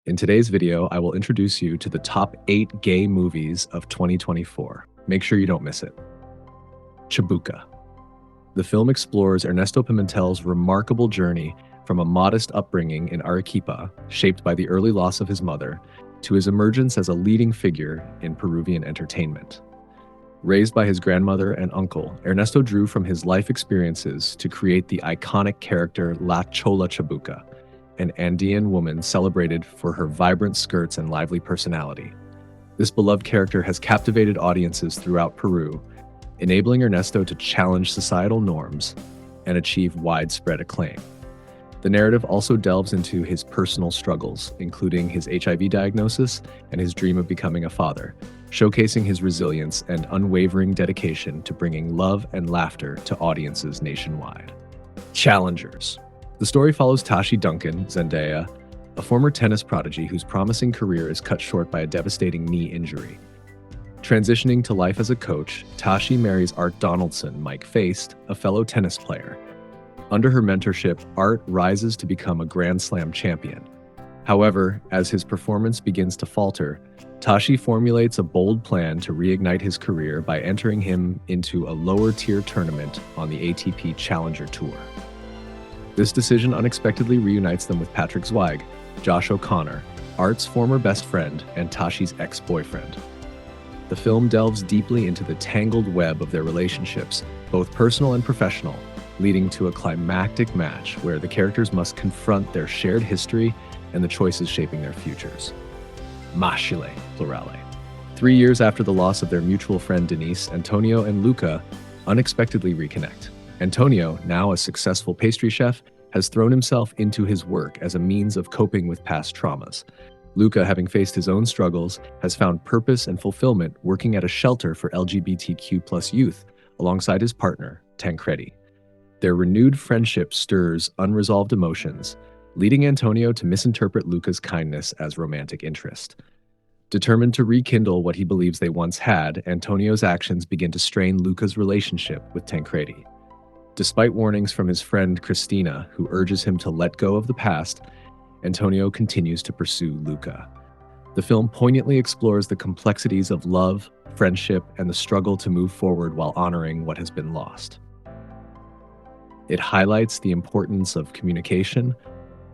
In today's video, I will introduce you to the top 8 gay movies of 2024. Make sure you don't miss it. Chabuca. The film explores Ernesto Pimentel's remarkable journey from a modest upbringing in Arequipa, shaped by the early loss of his mother, to his emergence as a leading figure in Peruvian entertainment. Raised by his grandmother and uncle, Ernesto drew from his life experiences to create the iconic character La Chola Chabuca, an Andean woman celebrated for her vibrant skirts and lively personality. This beloved character has captivated audiences throughout Peru, enabling Ernesto to challenge societal norms and achieve widespread acclaim. The narrative also delves into his personal struggles, including his HIV diagnosis and his dream of becoming a father, showcasing his resilience and unwavering dedication to bringing love and laughter to audiences nationwide. Challengers. The story follows Tashi Duncan, Zendaya, a former tennis prodigy whose promising career is cut short by a devastating knee injury. Transitioning to life as a coach, Tashi marries Art Donaldson, Mike Feist, a fellow tennis player. Under her mentorship, Art rises to become a Grand Slam champion. However, as his performance begins to falter, Tashi formulates a bold plan to reignite his career by entering him into a lower-tier tournament on the ATP Challenger Tour. This decision unexpectedly reunites them with Patrick Zweig, Josh O'Connor, Art's former best friend and Tashi's ex-boyfriend. The film delves deeply into the tangled web of their relationships, both personal and professional, leading to a climactic match where the characters must confront their shared history and the choices shaping their futures. Maschile Plurale. 3 years after the loss of their mutual friend Denise, Antonio and Luca unexpectedly reconnect. Antonio, now a successful pastry chef, has thrown himself into his work as a means of coping with past traumas. Luca, having faced his own struggles, has found purpose and fulfillment working at a shelter for LGBTQ+ youth alongside his partner, Tancredi. Their renewed friendship stirs unresolved emotions, leading Antonio to misinterpret Luca's kindness as romantic interest. Determined to rekindle what he believes they once had, Antonio's actions begin to strain Luca's relationship with Tancredi. Despite warnings from his friend Christina, who urges him to let go of the past, Antonio continues to pursue Luca. The film poignantly explores the complexities of love, friendship, and the struggle to move forward while honoring what has been lost. It highlights the importance of communication,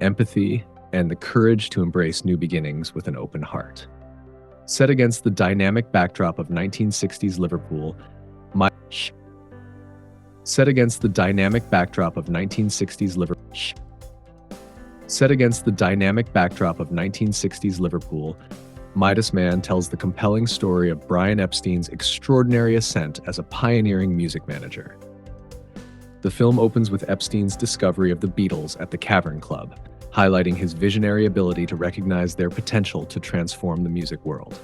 empathy, and the courage to embrace new beginnings with an open heart. Set against the dynamic backdrop of 1960s Liverpool, Set against the dynamic backdrop of 1960s Liverpool, Midas Man tells the compelling story of Brian Epstein's extraordinary ascent as a pioneering music manager. The film opens with Epstein's discovery of the Beatles at the Cavern Club, highlighting his visionary ability to recognize their potential to transform the music world.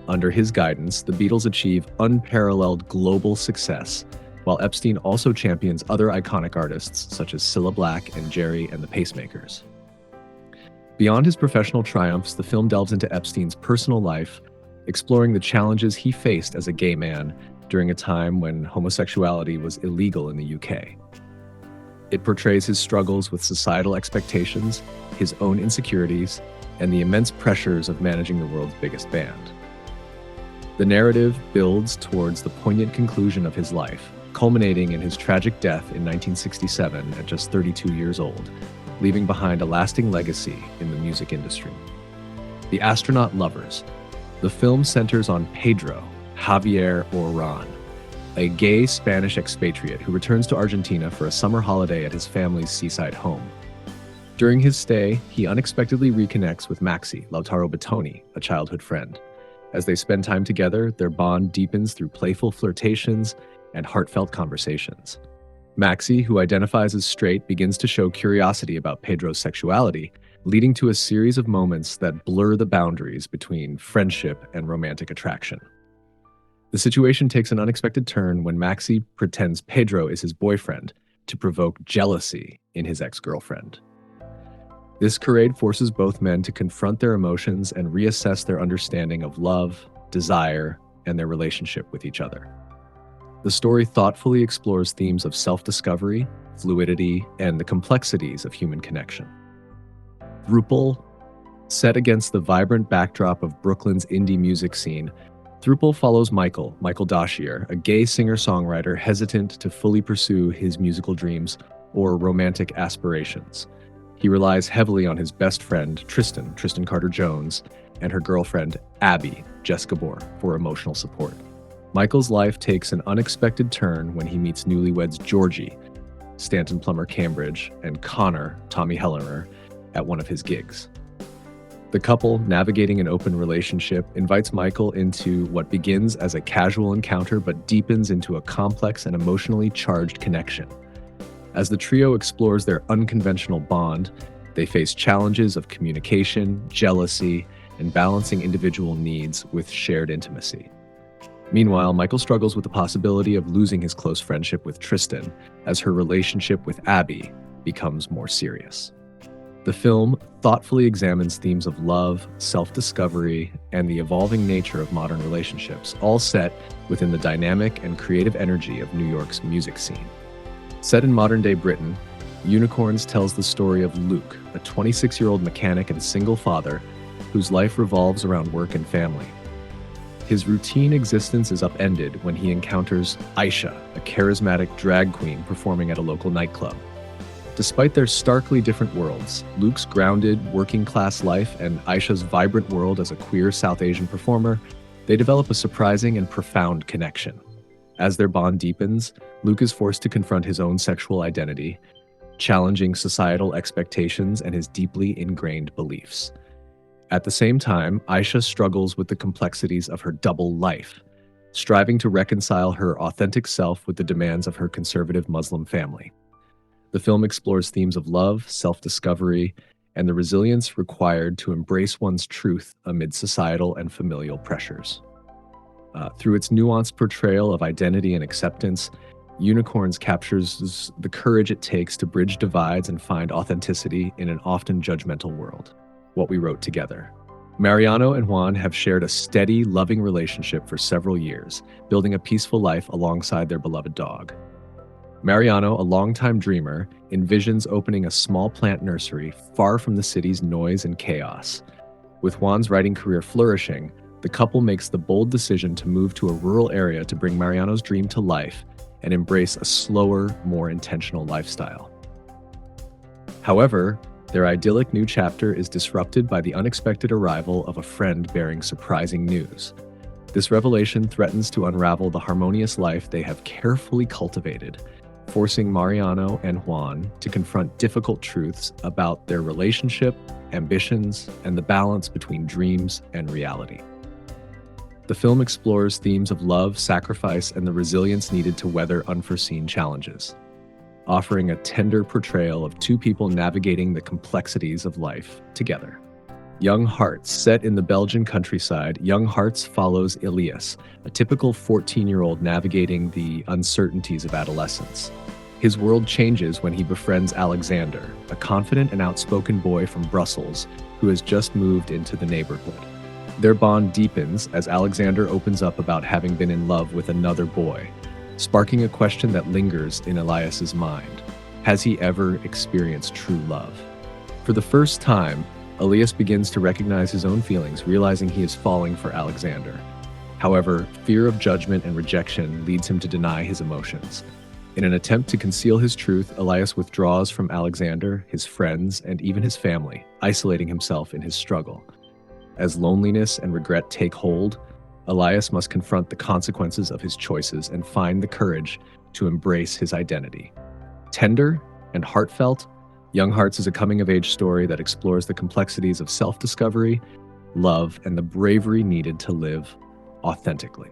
Under his guidance, the Beatles achieve unparalleled global success, while Epstein also champions other iconic artists such as Cilla Black and Jerry and the Pacemakers. Beyond his professional triumphs, the film delves into Epstein's personal life, exploring the challenges he faced as a gay man during a time when homosexuality was illegal in the UK. It portrays his struggles with societal expectations, his own insecurities, and the immense pressures of managing the world's biggest band. The narrative builds towards the poignant conclusion of his life, culminating in his tragic death in 1967 at just 32 years old, leaving behind a lasting legacy in the music industry. The Astronaut Lovers. The film centers on Pedro Javier Oran, a gay Spanish expatriate who returns to Argentina for a summer holiday at his family's seaside home. During his stay, he unexpectedly reconnects with Maxi, Lautaro Batoni, a childhood friend. As they spend time together, their bond deepens through playful flirtations and heartfelt conversations. Maxi, who identifies as straight, begins to show curiosity about Pedro's sexuality, leading to a series of moments that blur the boundaries between friendship and romantic attraction. The situation takes an unexpected turn when Maxi pretends Pedro is his boyfriend to provoke jealousy in his ex-girlfriend. This charade forces both men to confront their emotions and reassess their understanding of love, desire, and their relationship with each other. The story thoughtfully explores themes of self-discovery, fluidity, and the complexities of human connection. Throuple Set against the vibrant backdrop of Brooklyn's indie music scene, Throuple follows Michael Dashier, a gay singer-songwriter hesitant to fully pursue his musical dreams or romantic aspirations. He relies heavily on his best friend, Tristan Carter-Jones, and her girlfriend, Abby, Jess Gabor, for emotional support. Michael's life takes an unexpected turn when he meets newlyweds Georgie, Stanton Plummer Cambridge, and Connor, Tommy Hellerer, at one of his gigs. The couple, navigating an open relationship, invites Michael into what begins as a casual encounter but deepens into a complex and emotionally charged connection. As the trio explores their unconventional bond, they face challenges of communication, jealousy, and balancing individual needs with shared intimacy. Meanwhile, Michael struggles with the possibility of losing his close friendship with Tristan as her relationship with Abby becomes more serious. The film thoughtfully examines themes of love, self-discovery, and the evolving nature of modern relationships, all set within the dynamic and creative energy of New York's music scene. Set in modern-day Britain, Unicorns tells the story of Luke, a 26-year-old mechanic and single father whose life revolves around work and family. His routine existence is upended when he encounters Aisha, a charismatic drag queen performing at a local nightclub. Despite their starkly different worlds, Luke's grounded, working-class life and Aisha's vibrant world as a queer South Asian performer, they develop a surprising and profound connection. As their bond deepens, Luke is forced to confront his own sexual identity, challenging societal expectations and his deeply ingrained beliefs. At the same time, Aisha struggles with the complexities of her double life, striving to reconcile her authentic self with the demands of her conservative Muslim family. The film explores themes of love, self-discovery, and the resilience required to embrace one's truth amid societal and familial pressures. Through its nuanced portrayal of identity and acceptance, Unicorns captures the courage it takes to bridge divides and find authenticity in an often judgmental world. What we wrote together. Mariano and Juan have shared a steady, loving relationship for several years, building a peaceful life alongside their beloved dog. Mariano, a longtime dreamer, envisions opening a small plant nursery far from the city's noise and chaos. With Juan's writing career flourishing, the couple makes the bold decision to move to a rural area to bring Mariano's dream to life and embrace a slower, more intentional lifestyle. However, their idyllic new chapter is disrupted by the unexpected arrival of a friend bearing surprising news. This revelation threatens to unravel the harmonious life they have carefully cultivated, forcing Mariano and Juan to confront difficult truths about their relationship, ambitions, and the balance between dreams and reality. The film explores themes of love, sacrifice, and the resilience needed to weather unforeseen challenges, offering a tender portrayal of two people navigating the complexities of life together. Young Hearts. Set in the Belgian countryside, Young Hearts follows Elias, a typical 14-year-old navigating the uncertainties of adolescence. His world changes when he befriends Alexander, a confident and outspoken boy from Brussels who has just moved into the neighborhood. Their bond deepens as Alexander opens up about having been in love with another boy, sparking a question that lingers in Elias's mind. Has he ever experienced true love? For the first time, Elias begins to recognize his own feelings, realizing he is falling for Alexander. However, fear of judgment and rejection leads him to deny his emotions. In an attempt to conceal his truth, Elias withdraws from Alexander, his friends, and even his family, isolating himself in his struggle. As loneliness and regret take hold, Elias must confront the consequences of his choices and find the courage to embrace his identity. Tender and heartfelt, Young Hearts is a coming-of-age story that explores the complexities of self-discovery, love, and the bravery needed to live authentically.